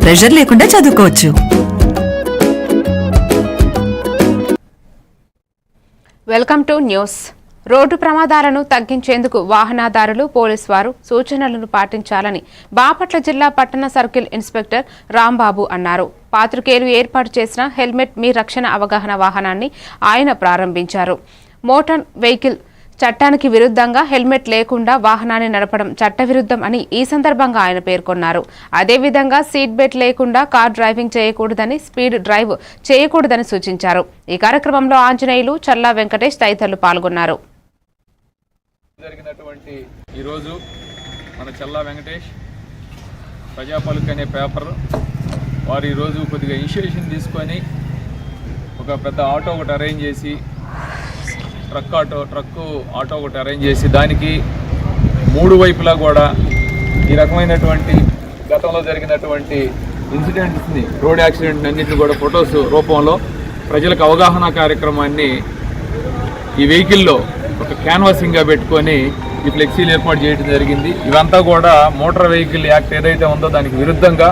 Pressure లేకుండా చదువుకోవచ్చు. Welcome to news. Road ప్రమాదాలను తగ్గించేందుకు వాహనదారులు పోలీసు వారు సూచనలను పాటించాలని బాపట్ల జిల్లా పట్టణ సర్కిల్ ఇన్స్పెక్టర్ రాంబాబు అన్నారు. పాత్రికేయులు ఏర్పాటు చేసిన హెల్మెట్ మీ రక్షణ అవగాహన వాహనాన్ని ఆయన ప్రారంభించారు. మోటార్ వెహికల్ చట్టానికి విరుద్ధంగా హెల్మెట్ లేకుండా వాహనాన్ని నడపడం చట్టవిరుద్ధం అని ఈ సందర్భంగా ఆయన పేర్కొన్నారు. అదేవిధంగా సీట్ బెల్ట్ లేకుండా కార్ డ్రైవింగ్ చేయకూడదని, స్పీడ్ డ్రైవ్ చేయకూడదని సూచించారు. ఈ కార్యక్రమంలో ఆంజనేయులు, చల్లా వెంకటేష్ తదితరులు పాల్గొన్నారు. జరిగినటువంటి ఈరోజు మన చల్లా వెంకటేష్ ప్రజాపలుకు అనే పేపర్ వారు ఈరోజు కొద్దిగా ఇనిషియేషన్ తీసుకొని ఒక పెద్ద ఆటో ఒకటి అరేంజ్ చేసి ట్రక్ ఆటో ఒకటి అరేంజ్ చేసి దానికి 3 వైపులా కూడా ఈ రకమైనటువంటి గతంలో జరిగినటువంటి ఇన్సిడెంట్స్ని, రోడ్ యాక్సిడెంట్ అన్నింటినీ కూడా ఫొటోస్ రూపంలో ప్రజలకు అవగాహన కార్యక్రమాన్ని ఈ వెహికల్లో ఒక క్యాన్వాసింగ్గా పెట్టుకొని ఈ ఫ్లెక్సీలు ఏర్పాటు చేయడం జరిగింది. ఇవంతా కూడా మోటార్ వెహికల్ యాక్ట్ ఏదైతే ఉందో దానికి విరుద్ధంగా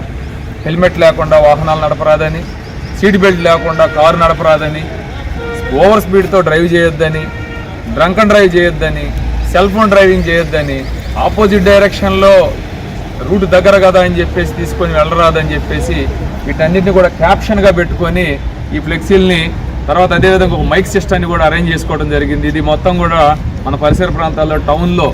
హెల్మెట్ లేకుండా వాహనాలు నడపరాదని, సీట్ బెల్ట్ లేకుండా కారు నడపరాదని, ఓవర్ స్పీడ్తో డ్రైవ్ చేయొద్దని, డ్రంక్ అండ్ డ్రైవ్ చేయొద్దని, సెల్ ఫోన్ డ్రైవింగ్ చేయొద్దని, ఆపోజిట్ డైరెక్షన్లో రూట్ దగ్గర కదా అని చెప్పేసి తీసుకొని వెళ్ళరాదని చెప్పేసి వీటన్నిటిని కూడా క్యాప్షన్గా పెట్టుకొని ఈ ఫ్లెక్సీల్ని తర్వాత అదేవిధంగా ఒక మైక్ సిస్టమ్ని కూడా అరేంజ్ చేసుకోవడం జరిగింది. ఇది మొత్తం కూడా మన పరిసర ప్రాంతాల్లో టౌన్లో